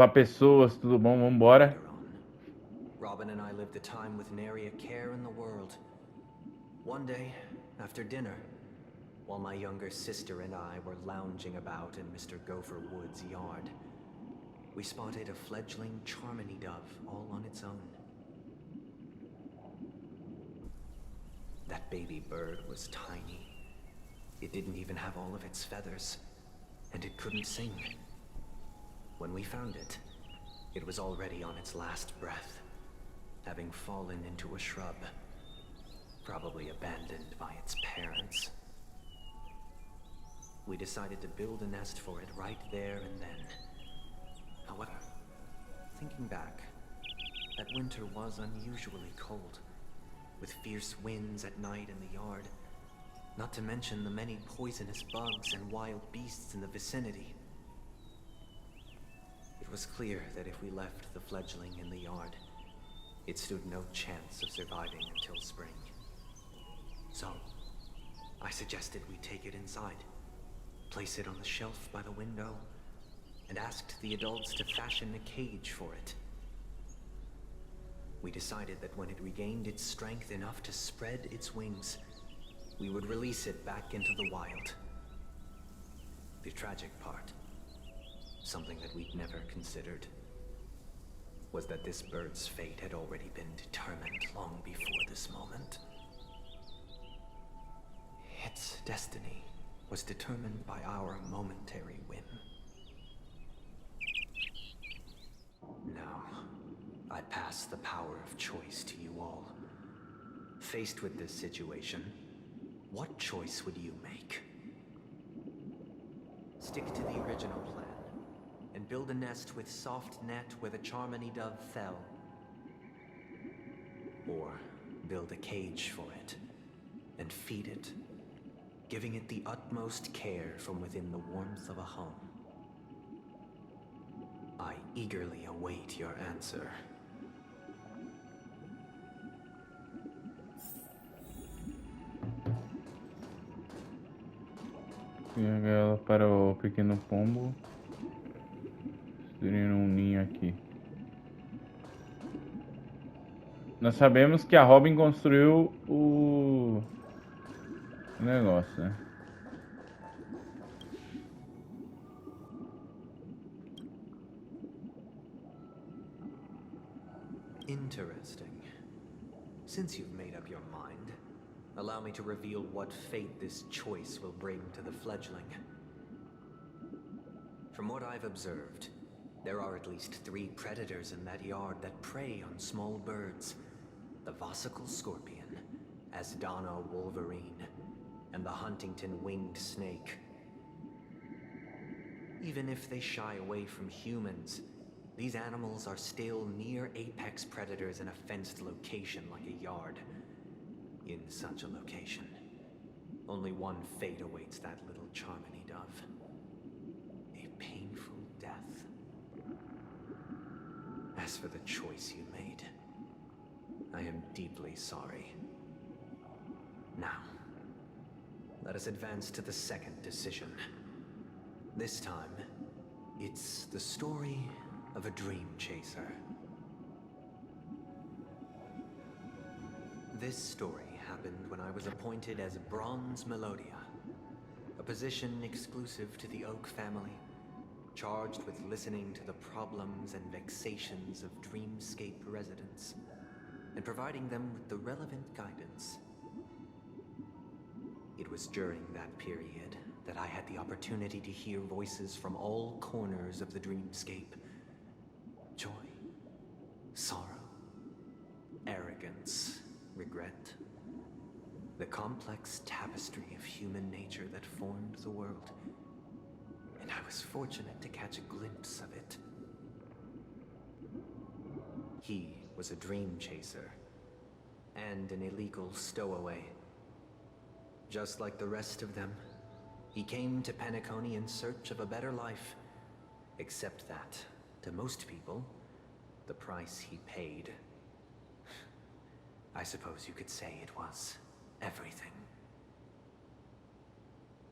Pra pessoas, tudo bom? Vambora. Robin and I lived a time with nary a care in the world. One day, after dinner, while my younger sister and I were lounging about in Mr. Gopher Wood's yard, we spotted a fledgling Charmony dove all on its own. That baby bird was tiny. It didn't even have all of its feathers, and it couldn't sing. When we found it, it was already on its last breath, having fallen into a shrub, probably abandoned by its parents. We decided to build a nest for it right there and then. However, thinking back, that winter was unusually cold, with fierce winds at night in the yard, not to mention the many poisonous bugs and wild beasts in the vicinity. It was clear that if we left the fledgling in the yard, it stood no chance of surviving until spring. So, I suggested we take it inside, place it on the shelf by the window, and asked the adults to fashion a cage for it. We decided that when it regained its strength enough to spread its wings, we would release it back into the wild. The tragic part, something that we'd never considered, was that this bird's fate had already been determined long before this moment. Its destiny was determined by our momentary whim. Now, I pass the power of choice to you all. Faced with this situation, what choice would you make? Stick to the original plan and build a nest with soft net where the Charmony dove fell. Or build a cage for it and feed it, giving it the utmost care from within the warmth of a home. I eagerly await your answer. Joga ela para o pequeno pombo. Construindo um ninho aqui. Nós sabemos que a Robin construiu o negócio, né? Interesting. Since you've made up your mind, allow me to reveal what fate this choice will bring to the fledgling. From what I've observed, there are at least 3 predators in that yard that prey on small birds. The Vosicle scorpion, Asdana wolverine, and the Huntington winged snake. Even if they shy away from humans, these animals are still near apex predators in a fenced location like a yard. In such a location, only one fate awaits that little Charmony dove. A painful death. As for the choice you made, I am deeply sorry. Now, let us advance to the second decision. This time, it's the story of a dream chaser. This story happened when I was appointed as Bronze Melodia, a position exclusive to the Oak family, charged with listening to the problems and vexations of dreamscape residents, and providing them with the relevant guidance. It was during that period that I had the opportunity to hear voices from all corners of the dreamscape. Joy, sorrow, arrogance, regret. The complex tapestry of human nature that formed the world. And I was fortunate to catch a glimpse of it. He was a dream chaser and an illegal stowaway. Just like the rest of them, he came to Penacony in search of a better life. Except that, to most people, the price he paid, I suppose you could say it was everything.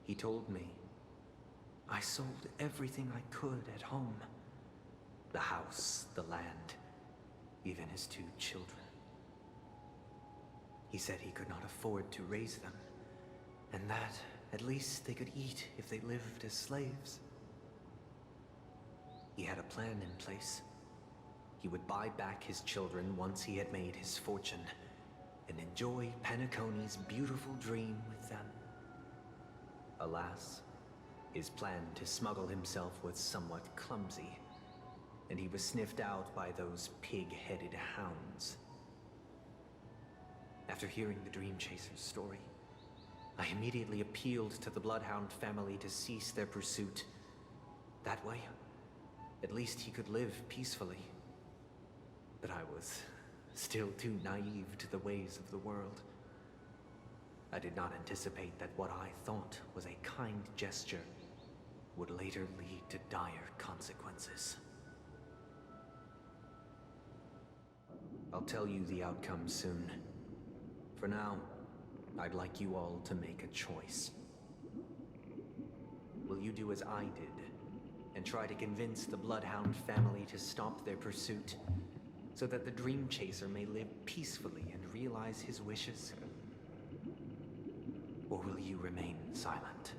He told me I sold everything I could at home. The house, the land, even his 2 children. He said he could not afford to raise them, and that at least they could eat if they lived as slaves. He had a plan in place. He would buy back his children once he had made his fortune, and enjoy Penacony's beautiful dream with them. Alas, his plan to smuggle himself was somewhat clumsy, and he was sniffed out by those pig-headed hounds. After hearing the Dream Chaser's story, I immediately appealed to the Bloodhound family to cease their pursuit. That way, at least he could live peacefully. But I was still too naive to the ways of the world. I did not anticipate that what I thought was a kind gesture would later lead to dire consequences. I'll tell you the outcome soon. For now, I'd like you all to make a choice. Will you do as I did, and try to convince the Bloodhound family to stop their pursuit, so that the Dream Chaser may live peacefully and realize his wishes? Or will you remain silent,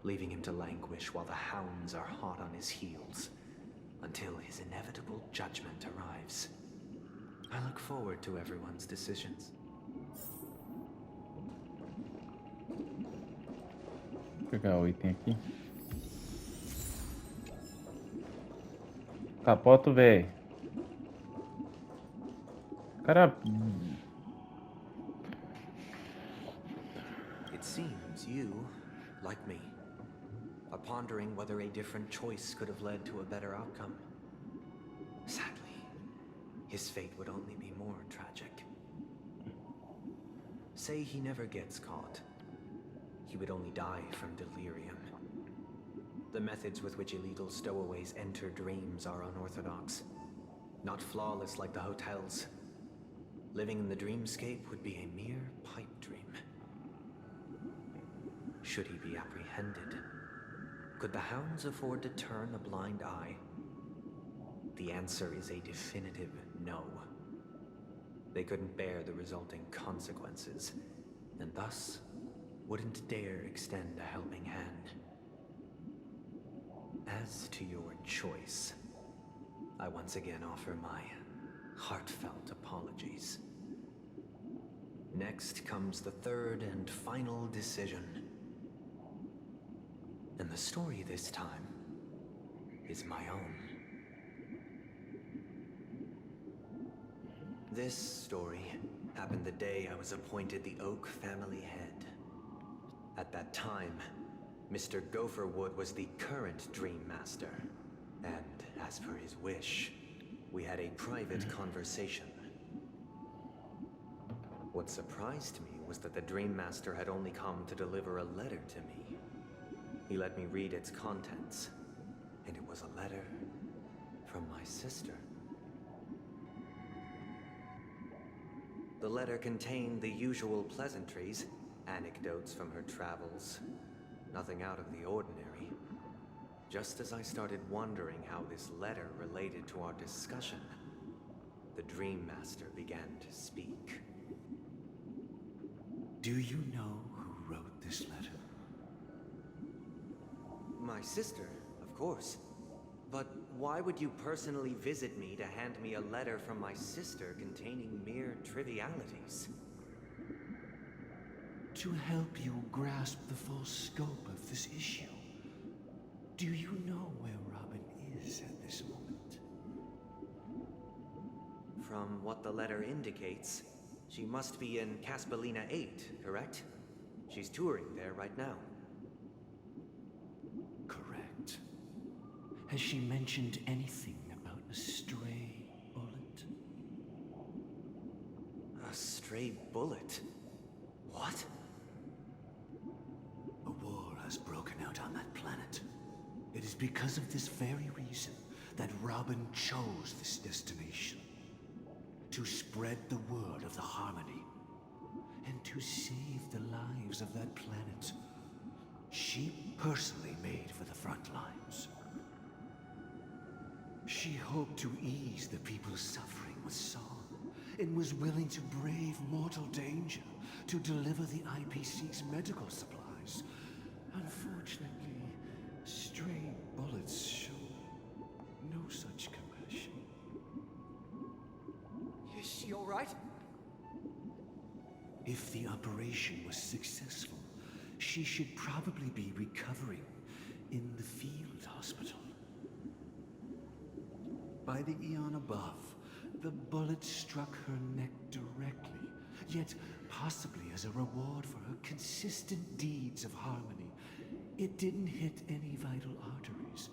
leaving him to languish while the hounds are hot on his heels, until his inevitable judgment arrives? I look forward to everyone's decisions. Vou pegar o item aqui. Capoto, velho. Cara. It seems you, like me, are pondering whether a different choice could have led to a better outcome. Sadly, his fate would only be more tragic. Say he never gets caught. He would only die from delirium. The methods with which illegal stowaways enter dreams are unorthodox, not flawless like the hotels. Living in the dreamscape would be a mere pipe dream. Should he be apprehended? Could the hounds afford to turn a blind eye? The answer is a definitive no. They couldn't bear the resulting consequences, and thus wouldn't dare extend a helping hand. As to your choice, I once again offer my heartfelt apologies. Next comes the third and final decision. And the story this time is my own. This story happened the day I was appointed the Oak family head. At that time, Mr. Gopherwood was the current Dream Master, and as per his wish, we had a private conversation. What surprised me was that the Dream Master had only come to deliver a letter to me. He let me read its contents, and it was a letter from my sister. The letter contained the usual pleasantries, anecdotes from her travels, nothing out of the ordinary. Just as I started wondering how this letter related to our discussion, the Dream Master began to speak. Do you know who wrote this letter? My sister, of course. But why would you personally visit me to hand me a letter from my sister containing mere trivialities? To help you grasp the full scope of this issue. Do you know where Robin is at this moment? From what the letter indicates, she must be in Caspelina 8, correct? She's touring there right now. Correct. Has she mentioned anything about a stray bullet? A stray bullet? What? A war has broken out on that planet. It is because of this very reason that Robin chose this destination. To spread the word of the harmony. And to save the lives of that planet. She personally made for the front lines. She hoped to ease the people's suffering with song, and was willing to brave mortal danger to deliver the IPC's medical supplies. Unfortunately, stray bullets show no such compassion. Is she all right? If the operation was successful, she should probably be recovering in the field hospital. By the eon above, the bullet struck her neck directly, yet possibly as a reward for her consistent deeds of harmony. It didn't hit any vital arteries.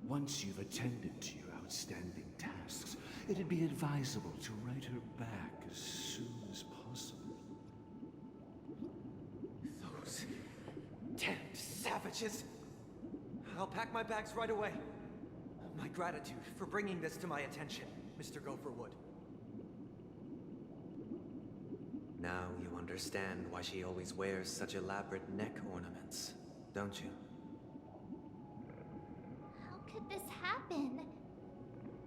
Once you've attended to your outstanding tasks, it'd be advisable to write her back as soon as possible. Those damned savages! I'll pack my bags right away. My gratitude for bringing this to my attention, Mr. Gopherwood. Now you understand why she always wears such elaborate neck ornaments, don't you? How could this happen?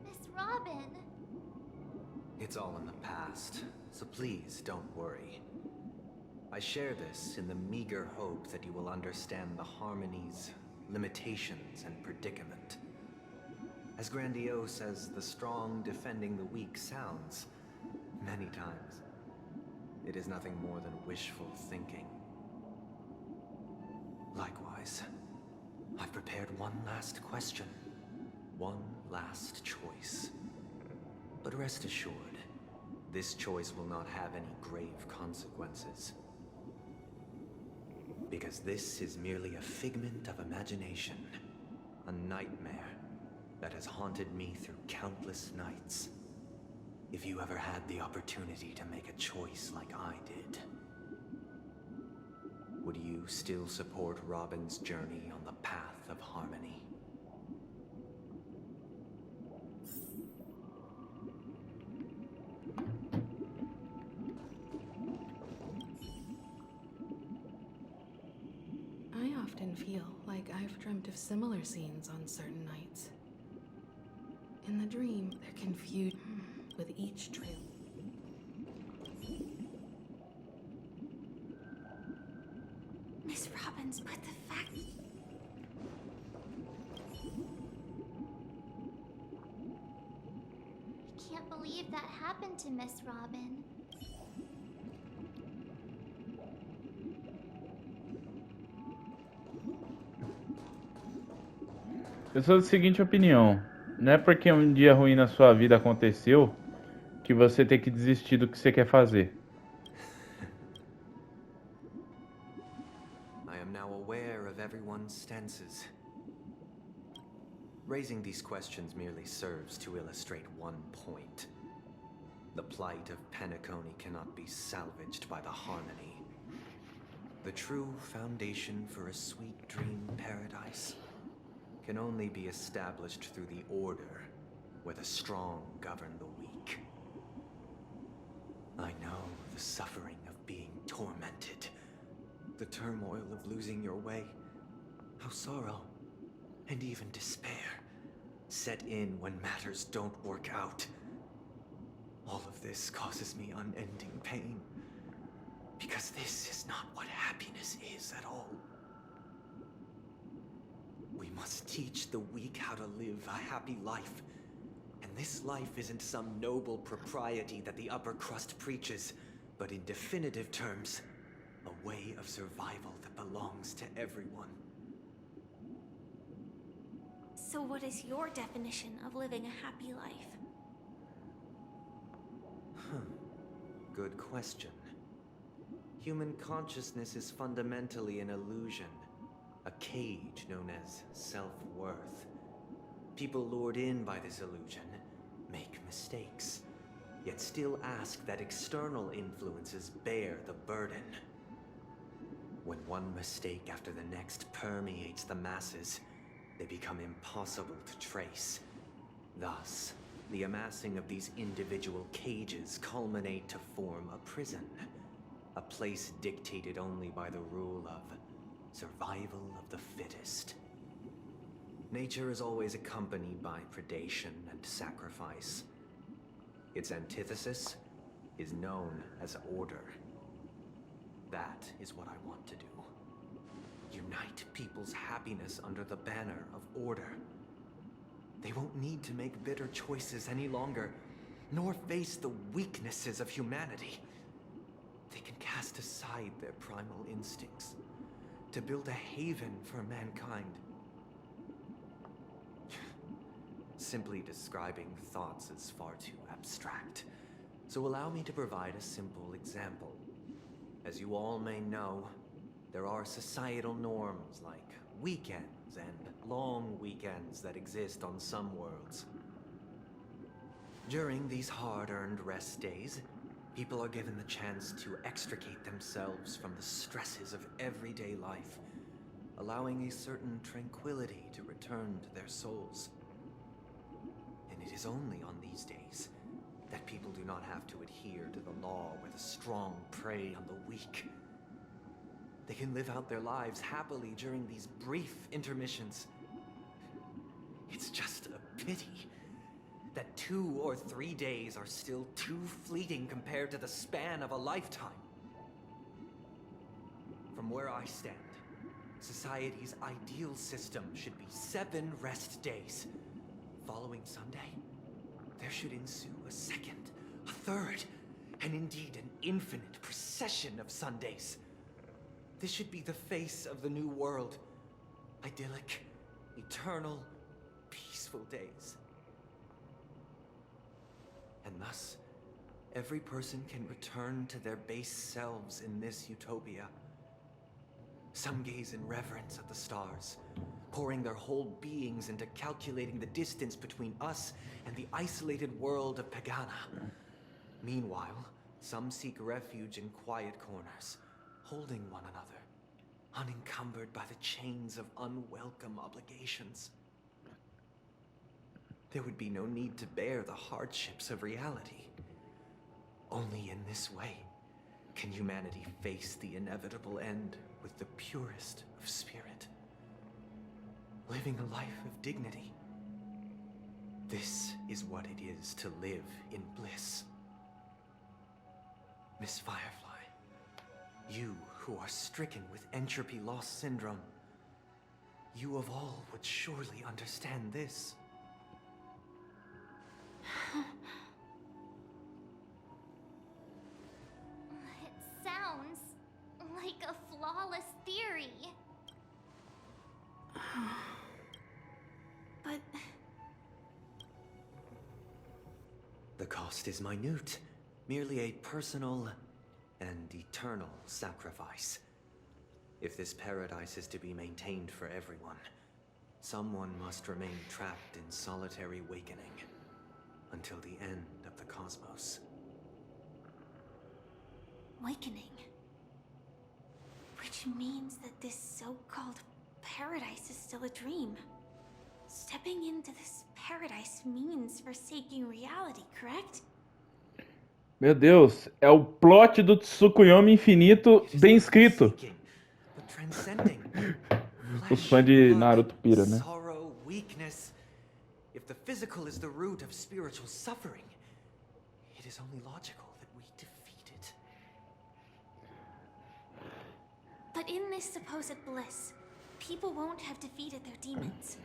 Miss Robin. It's all in the past, so please don't worry. I share this in the meager hope that you will understand the harmony's limitations and predicament. As grandiose as the strong defending the weak sounds, many times, it is nothing more than wishful thinking. Likewise, I've prepared one last question, one last choice. But rest assured, this choice will not have any grave consequences. Because this is merely a figment of imagination, a nightmare that has haunted me through countless nights. If you ever had the opportunity to make a choice like I did, would you still support Robin's journey on the path of harmony? I often feel like I've dreamt of similar scenes on certain nights. In the dream, they're confused with each trail. Miss Robin's put the fact. I can't believe that happened to Miss Robin. Eu sou da seguinte opinião: não é porque um dia ruim na sua vida aconteceu que você tem que desistir do que você quer fazer. I am now aware of everyone's stances. Raising these questions merely serves to illustrate one point. The plight of Penacony cannot be salvaged by the harmony. The true foundation for a sweet dream paradise can only be established through the order where the strong govern the weak. I know the suffering of being tormented, the turmoil of losing your way, how sorrow and even despair set in when matters don't work out. All of this causes me unending pain, because this is not what happiness is at all. We must teach the weak how to live a happy life. And this life isn't some noble propriety that the upper crust preaches, but in definitive terms, a way of survival that belongs to everyone. So what is your definition of living a happy life? Good question. Human consciousness is fundamentally an illusion, a cage known as self-worth. People lured in by this illusion make mistakes, yet still ask that external influences bear the burden. When one mistake after the next permeates the masses, they become impossible to trace. Thus, the amassing of these individual cages culminate to form a prison, a place dictated only by the rule of survival of the fittest. Nature is always accompanied by predation and sacrifice. Its antithesis is known as order. That is what I want to do. Unite people's happiness under the banner of order. They won't need to make bitter choices any longer, nor face the weaknesses of humanity. They can cast aside their primal instincts to build a haven for mankind. Simply describing thoughts is far too abstract, so allow me to provide a simple example. As you all may know, there are societal norms like weekends and long weekends that exist on some worlds. During these hard-earned rest days, people are given the chance to extricate themselves from the stresses of everyday life, allowing a certain tranquility to return to their souls. And it is only on these days that people do not have to adhere to the law where the strong prey on the weak. They can live out their lives happily during these brief intermissions. It's just a pity that 2 or 3 days are still too fleeting compared to the span of a lifetime. From where I stand, society's ideal system should be 7 rest days. Following Sunday, there should ensue a second, a third, and indeed an infinite procession of Sundays. This should be the face of the new world. Idyllic, eternal, peaceful days. And thus, every person can return to their base selves in this utopia. Some gaze in reverence at the stars, pouring their whole beings into calculating the distance between us and the isolated world of Pagana. Meanwhile, some seek refuge in quiet corners, holding one another, unencumbered by the chains of unwelcome obligations. There would be no need to bear the hardships of reality. Only in this way can humanity face the inevitable end with the purest of spirit, living a life of dignity. This is what it is to live in bliss. Miss Firefly, you who are stricken with entropy loss syndrome, you of all would surely understand this. It sounds like a flawless theory. But The cost is minute, merely a personal and eternal sacrifice. If this paradise is to be maintained for everyone, someone must remain trapped in solitary wakening until the end of the cosmos. awakening. Which means that this so-called paradise is still a dream. Stepping into this paradise means forsaking reality, correct? Meu Deus, é o plot do Tsukuyomi infinito bem escrito. Os fãs de Naruto pira, né? Sorrow, weakness. If the physical is the root of spiritual suffering, it is only logical that we defeat it. But in this supposed bliss, people won't have defeated their demons.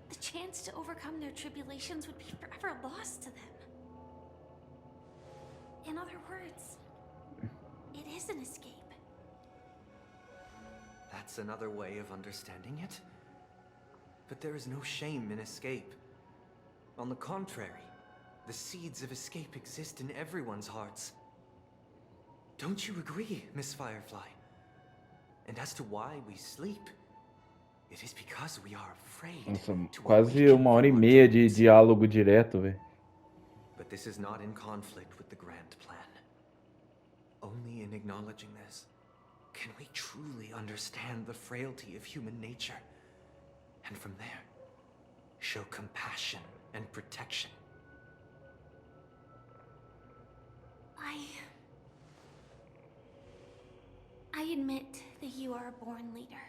The chance to overcome their tribulations would be forever lost to them. In other words, it is an escape. That's another way of understanding it. But there is no shame in escape. On the contrary, the seeds of escape exist in everyone's hearts. Don't you agree, Miss Firefly? And as to why we sleep, it is because we are afraid. Nossa, quase 1h30 de diálogo direto, velho. But this is not in conflict with the grand plan. Only in acknowledging this can we truly understand the frailty of human nature, and from there, show compassion and protection. I admit that you are a born leader.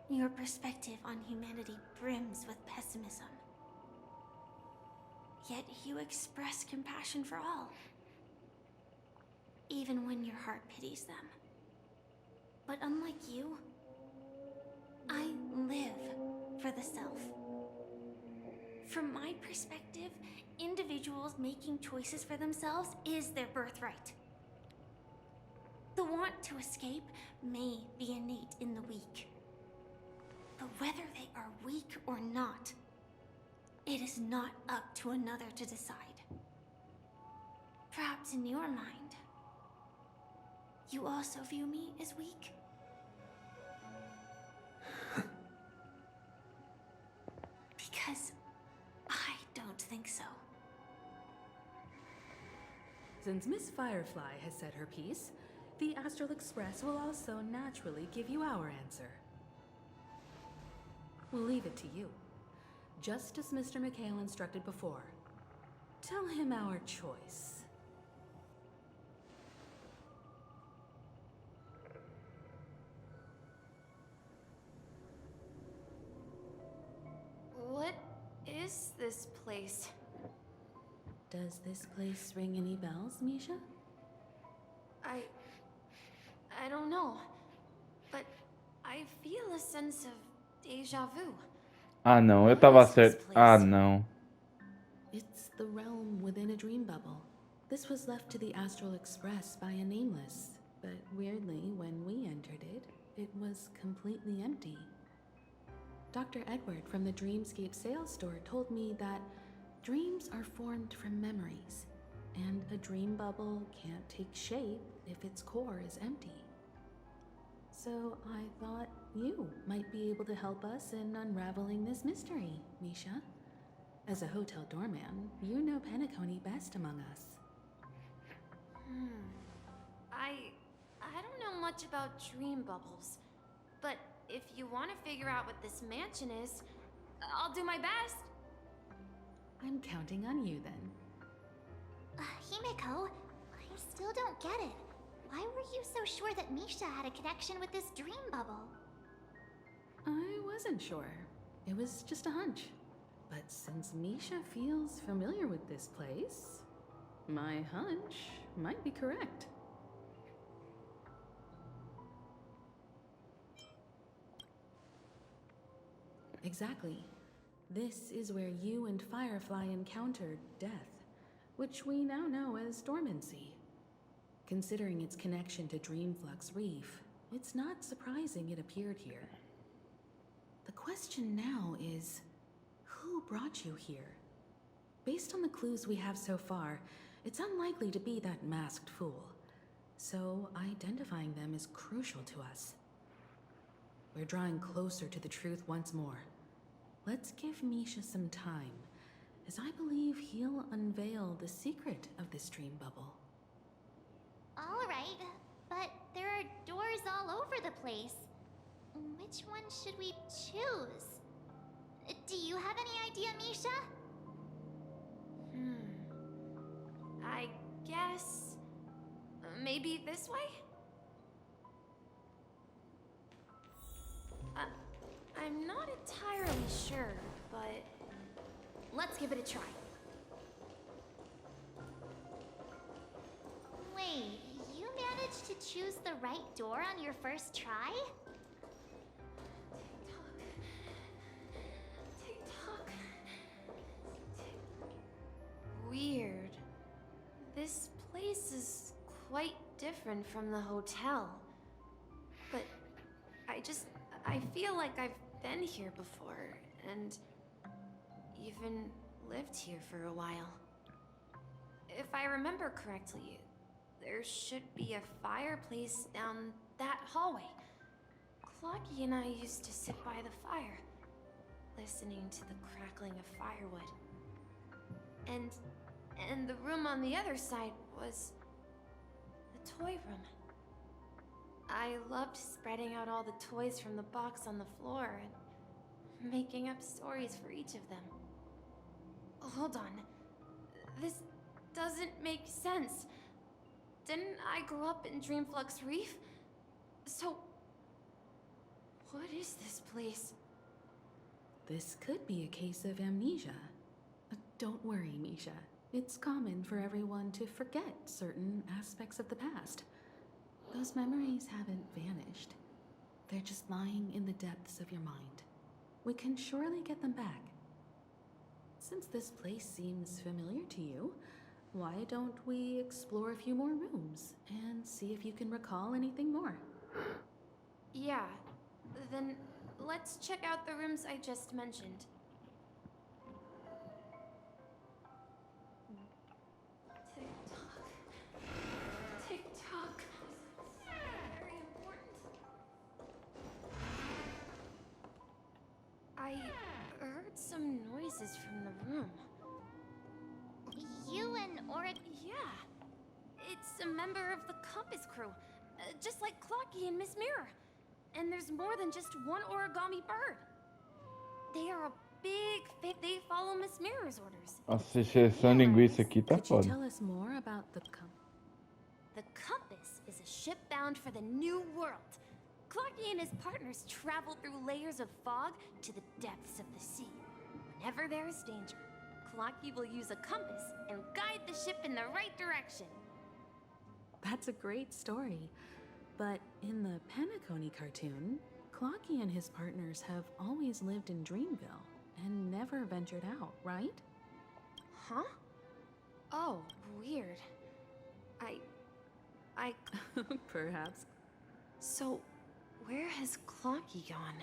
Your perspective on humanity brims with pessimism. Yet you express compassion for all, even when your heart pities them. But unlike you, I live for the self. From my perspective, individuals making choices for themselves is their birthright. The want to escape may be innate in the weak. But whether they are weak or not, it is not up to another to decide. Perhaps in your mind, you also view me as weak? Because I don't think so. Since Miss Firefly has said her piece, the Astral Express will also naturally give you our answer. We'll leave it to you. Just as Mr. McHale instructed before. Tell him our choice. What is this place? Does this place ring any bells, Misha? I don't know, but I feel a sense of déjà vu. Ah, não, eu tava certo. Ah, não. It's the realm within a dream bubble. This was left to the Astral Express by a nameless, but weirdly, when we entered it, it was completely empty. Dr. Edward from the Dreamscape sales store told me that dreams are formed from memories, and a dream bubble can't take shape if its core is empty. So I thought you might be able to help us in unraveling this mystery, Misha. As a hotel doorman, you know Penacony best among us. I don't know much about dream bubbles, but if you want to figure out what this mansion is, I'll do my best. I'm counting on you then. Himeko, I still don't get it. Why were you so sure that Misha had a connection with this dream bubble? I wasn't sure. It was just a hunch. But since Misha feels familiar with this place, my hunch might be correct. Exactly. This is where you and Firefly encountered death, which we now know as dormancy. Considering its connection to Dreamflux Reef, it's not surprising it appeared here. The question now is, who brought you here? Based on the clues we have so far, it's unlikely to be that masked fool. So identifying them is crucial to us. We're drawing closer to the truth once more. Let's give Misha some time, as I believe he'll unveil the secret of this dream bubble. All right, but there are doors all over the place. Which one should we choose? Do you have any idea, Misha? I guess... maybe this way? I'm not entirely sure, but... let's give it a try. Wait, you managed to choose the right door on your first try? Tick-tock. Weird. This place is quite different from the hotel. But I feel like I've been here before, and even lived here for a while. If I remember correctly, there should be a fireplace down that hallway. Clocky and I used to sit by the fire, listening to the crackling of firewood. And the room on the other side was the toy room. I loved spreading out all the toys from the box on the floor and making up stories for each of them. Hold on. This doesn't make sense. Didn't I grow up in Dreamflux Reef? So, What is this place? This could be a case of amnesia. Don't worry, Misha. It's common for everyone to forget certain aspects of the past. Those memories haven't vanished. They're just lying in the depths of your mind. We can surely get them back. Since this place seems familiar to you, why don't we explore a few more rooms and see if you can recall anything more? Yeah, then let's check out the rooms I just mentioned. Tick-tock. Tick-tock. Very important. I heard some noises from the room. You and Orit. Yeah, it's a member of the Compass crew, just like Clocky and Miss Mirror. And there's more than just one origami bird. They are a big they follow Miss Mirror's orders. Nossa, exceção linguiça aqui tá Could you foda. tell us more about the The Compass is a ship bound for the New World. Clocky and his partners travel through layers of fog to the depths of the sea. Whenever there is danger, Clocky will use a compass and guide the ship in the right direction. That's a great story. But in the Penacony cartoon, Clocky and his partners have always lived in Dreamville and never ventured out, right? Huh? Oh, weird. I... Perhaps. So, where has Clocky gone?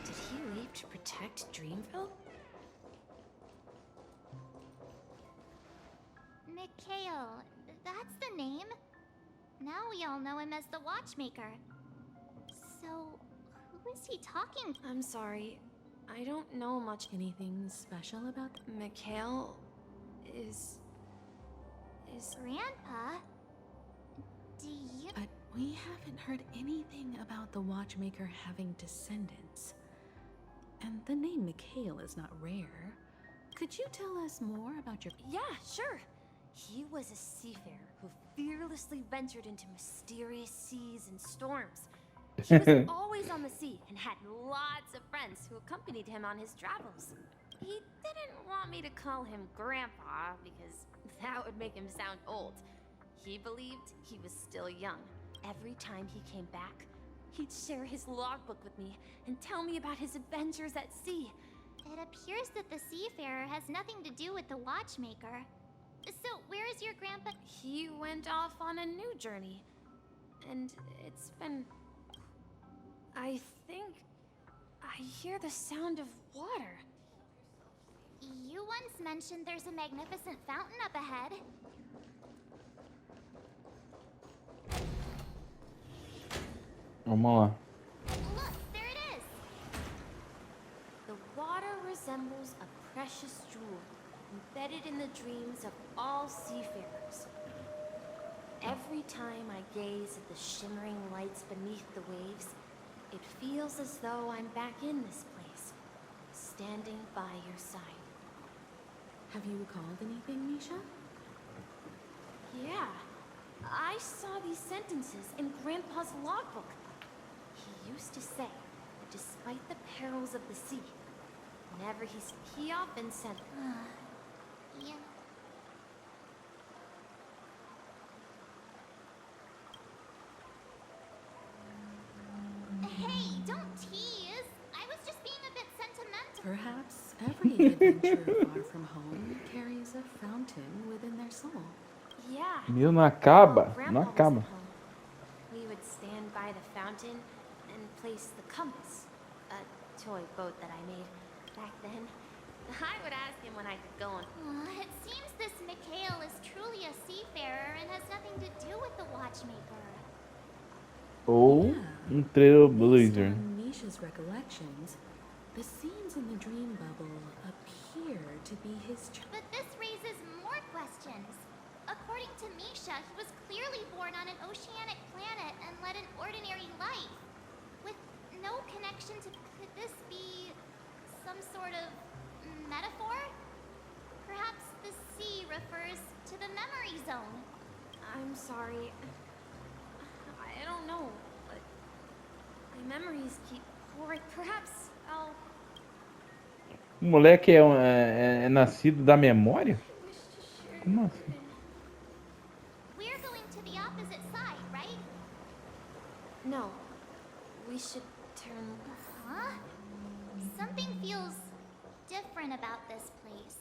Did he leave to protect Dreamville? Mikhail, that's the name. Now we all know him as the Watchmaker. So, who is he talking to? I'm sorry. I don't know much. Anything special about them? Mikhail is... Grandpa? Do you... But we haven't heard anything about the Watchmaker having descendants. And the name Mikhail is not rare. Could you tell us more about your... Yeah, sure. He was a seafarer who fearlessly ventured into mysterious seas and storms. He was always on the sea and had lots of friends who accompanied him on his travels. He didn't want me to call him Grandpa because that would make him sound old. He believed he was still young. Every time he came back, he'd share his logbook with me and tell me about his adventures at sea. It appears that the seafarer has nothing to do with the Watchmaker. So, where is your grandpa? He went off on a new journey. And it's been... I think... I hear the sound of water. You once mentioned there's a magnificent fountain up ahead. Vamos lá. Look, there it is! The water resembles a precious jewel embedded in the dreams of all seafarers. Every time I gaze at the shimmering lights beneath the waves, it feels as though I'm back in this place, standing by your side. Have you recalled anything, Misha? Yeah, I saw these sentences in Grandpa's logbook. He used to say that despite the perils of the sea, whenever he often said, Yeah. Hey, don't tease! I was just being a bit sentimental. Perhaps every adventurer far from home carries a fountain within their soul. yeah. Meu, não acaba. While Não Grandpa was acaba. at home, we would stand by the fountain and place the compass, a toy boat that I made back then. I would ask him when I could go on. It seems this Mikhail is truly a seafarer and has nothing to do with the Watchmaker. Ou Yeah. Based trailblazer. on Misha's recollections, the scenes in the dream bubble appear to be his... But this raises more questions. According to Misha, he was clearly born on an oceanic planet and led an ordinary life. With no connection to... Could this be some sort of metaphor? Perhaps the sea refers to the memory zone. I'm sorry. I don't know, but I memories keep pouring. Perhaps I'll O moleque é nascido da memória? wish to share Como your assim? burden. We're going to the opposite side, right? No. We should turn. Huh? Something feels different about this place.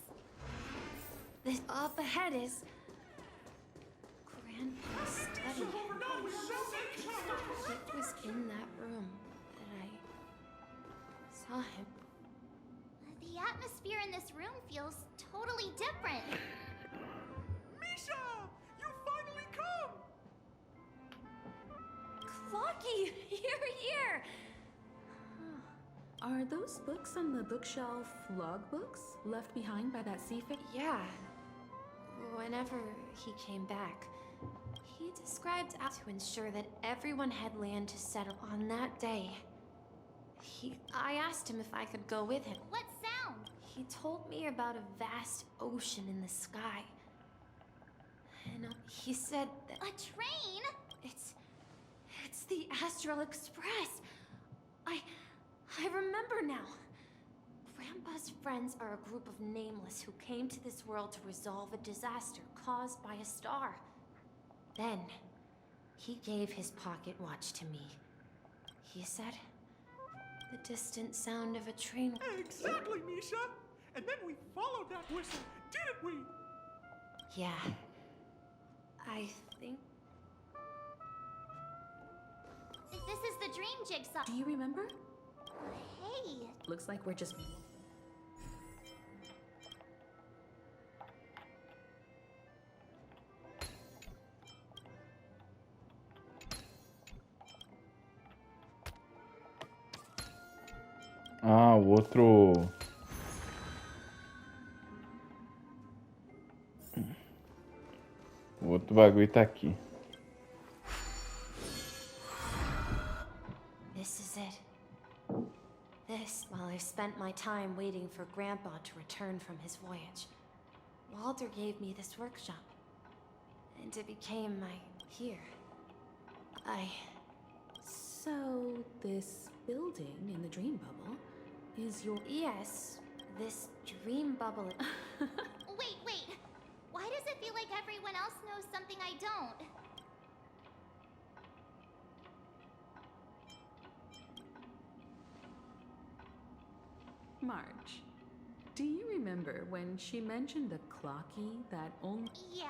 This up ahead is Grandpa's study. It was in that room that I saw him. The atmosphere in this room feels totally different. Misha! You finally come! Clocky, you're here. Are those books on the bookshelf logbooks left behind by that seafarer? Yeah. Whenever he came back, he described how to ensure that everyone had land to settle on that day. I asked him if I could go with him. What sound? He told me about a vast ocean in the sky. And he said that A train? it's the Astral Express. I remember now. Grandpa's friends are a group of nameless who came to this world to resolve a disaster caused by a star. Then, he gave his pocket watch to me. He said, the distant sound of a train. Exactly, Misha! And then we followed that whistle, didn't we? Yeah. I think. This is the dream jigsaw. Do you remember? Hey, Looks like we're just... Ah, o outro... O outro bagulho tá aqui. This is it. This, while I spent my time waiting for Grandpa to return from his voyage. Walter gave me this workshop. And it became my... here. So, this building in the dream bubble is your... Yes, this dream bubble... wait. Why does it feel like everyone else knows something I don't? Marge, do you remember when she mentioned the clocky that only... Yeah,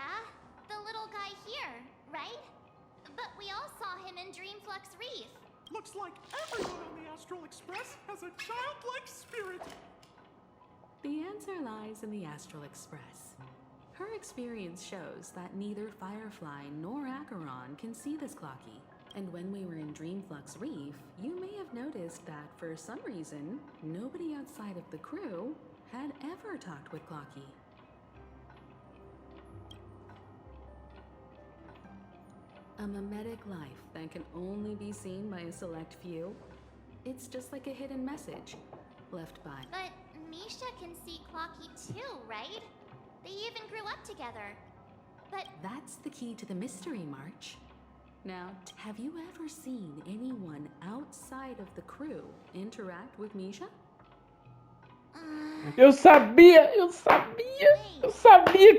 the little guy here, right? But we all saw him in Dreamflux Reef. Looks like everyone on the Astral Express has a childlike spirit. The answer lies in the Astral Express. Her experience shows that neither Firefly nor Acheron can see this clocky. And when we were in Dreamflux Reef, you may have noticed that for some reason, nobody outside of the crew had ever talked with Clocky. A mimetic life that can only be seen by a select few. It's just like a hidden message left by... But Misha can see Clocky too, right? They even grew up together. But That's the key to the mystery, March. Now, have you ever seen anyone outside of the crew interact with Misha? Eu sabia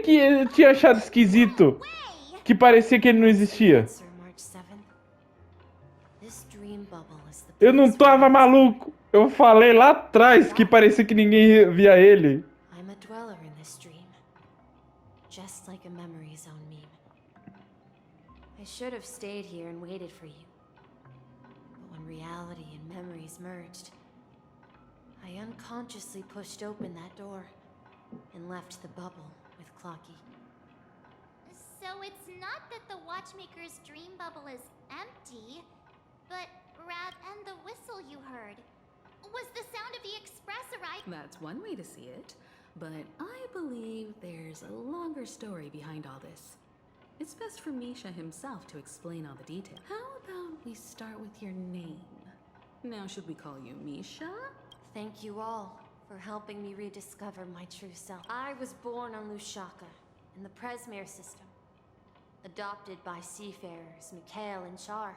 que eu tinha achado esquisito. way! Que parecia que ele não existia. Sir March 7th. This dream bubble is the Eu não place tava where maluco. Eu falei lá atrás que parecia que ninguém via ele. I'm a dweller in this dream. Just like a memory zone meme. I should have stayed here and waited for you. But when reality and memories merged, I unconsciously pushed open that door and left the bubble with Clocky. So it's not that the watchmaker's dream bubble is empty, but and the whistle you heard was the sound of the express arriving. That's one way to see it, but I believe there's a longer story behind all this. It's best for Misha himself to explain all the details. How about we start with your name? Now, should we call you Misha? Thank you all for helping me rediscover my true self. I was born on Lushaka, in the Presmere system. Adopted by seafarers Mikhail and Char.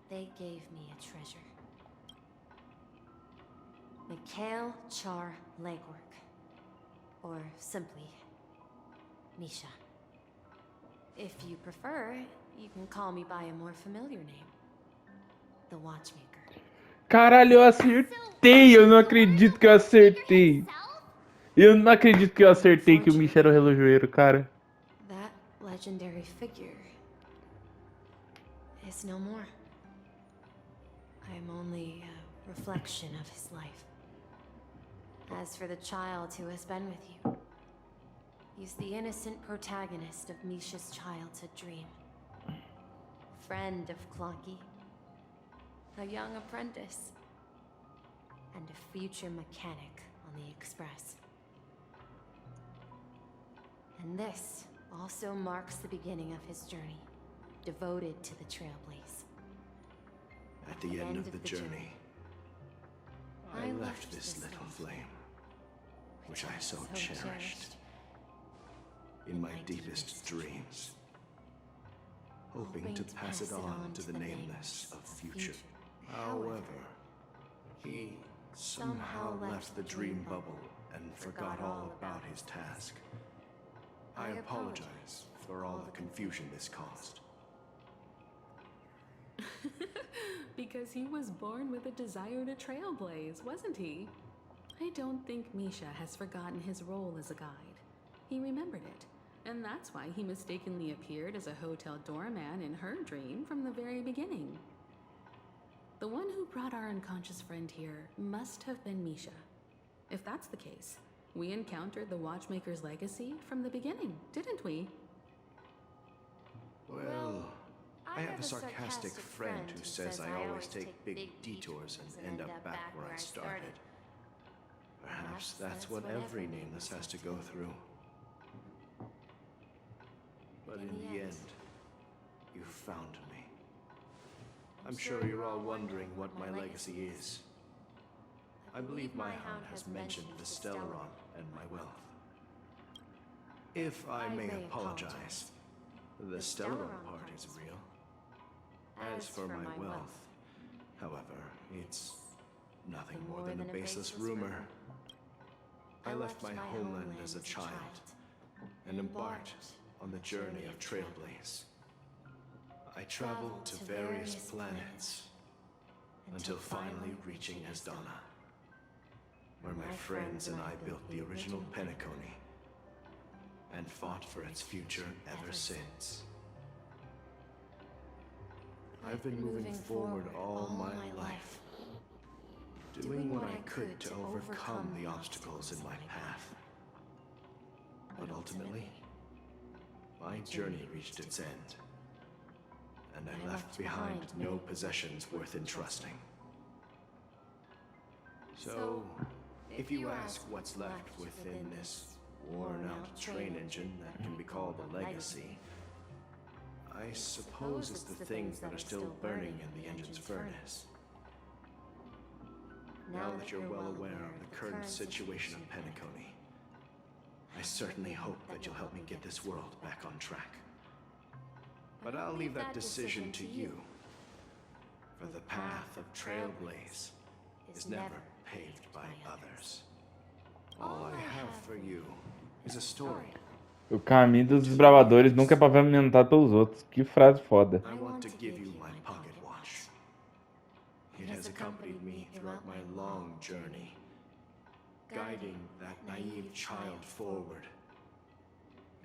they gave me a treasure. Mikhail Char Legwork. Or simply, Misha. If you prefer, you can call me by a more familiar name. The Watchmaker. Caralho, eu acertei! Eu não acredito que eu acertei! Eu não acredito que eu acertei que o Misha era o relojoeiro, cara. That legendary figure is no more. I am only a reflection of his life. As for the child who has been with you, he's the innocent protagonist of Misha's childhood dream. Friend of Clonky, a young apprentice, and a future mechanic on the Express. And this also marks the beginning of his journey, devoted to the Trailblaze. At the end of the journey, I left this little flame, which I so cherished, in my deepest dreams, hoping to pass it on to the nameless of future. However, he somehow left the dream bubble and forgot all about his task. I apologize for all the confusion this caused. Because he was born with a desire to trailblaze, wasn't he? I don't think Misha has forgotten his role as a guide. He remembered it, and that's why he mistakenly appeared as a hotel doorman in her dream from the very beginning. The one who brought our unconscious friend here must have been Misha. If that's the case, we encountered the Watchmaker's legacy from the beginning, didn't we? Well, I have a sarcastic friend who says I always take big detours and end up back where I started. Perhaps that's what every nameless has to go through. But in the end, you found me. I'm sure you're all wondering what my legacy is. I believe my hound has mentioned the Stellaron and my wealth. If I may apologize, the Stellaron part is real. As for my wealth, however, it's nothing more than a baseless rumor. I left my homeland as a child and embarked on the journey of Trailblaze. I traveled to various planets until finally reaching Asdana, where my friends and I built the original Penacony and fought for its future ever since. I've been moving forward all my life, doing what I could to overcome the obstacles in my path. But ultimately, my journey reached its end, and I left behind no possessions worth entrusting. So, if you ask what's left within this worn-out train engine that can be called a legacy, I suppose it's the things that are still burning in the engine's furnace. Now that you're well aware of the current situation of Penacony, I certainly hope that you'll help me get this world back on track. But I'll leave that decision to you, for the path of Trailblaze is never paved by others. All I have for you is a story. O caminho dos desbravadores nunca é pavimentado pelos outros. Que frase foda. I want to give you my pocket watch. It has accompanied me throughout my long journey, guiding that naive child forward,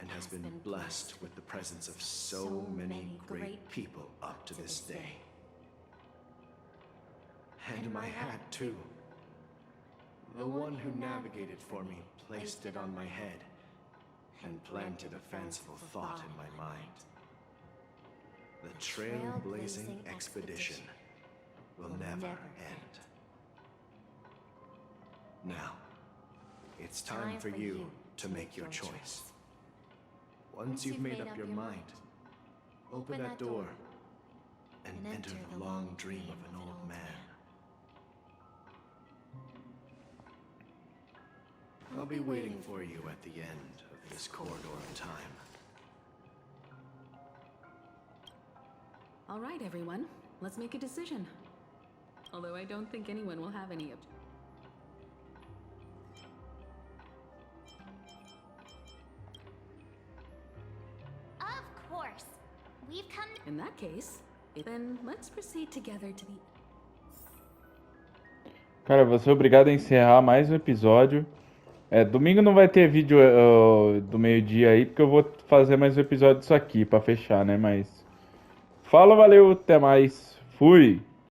and has been blessed with the presence of so many great people up to this day. And my hat, too. The one who navigated for me placed it on my head and planted a fanciful thought in my mind. The trailblazing expedition will never end. Now, it's time for you to make your choice. Once you've made up your mind, open that door and enter the long dream of an old man. I'll be waiting for you at the end of this corridor of time. All right, everyone. let's make a decision. Although I don't think anyone will have any Of course. We've come. In that case, then let's proceed together to the... Cara, vou ser obrigado a encerrar mais um episódio. Domingo não vai ter vídeo do meio-dia aí, porque eu vou fazer mais um episódio disso aqui pra fechar, né? Mas... Falou, valeu, até mais. Fui!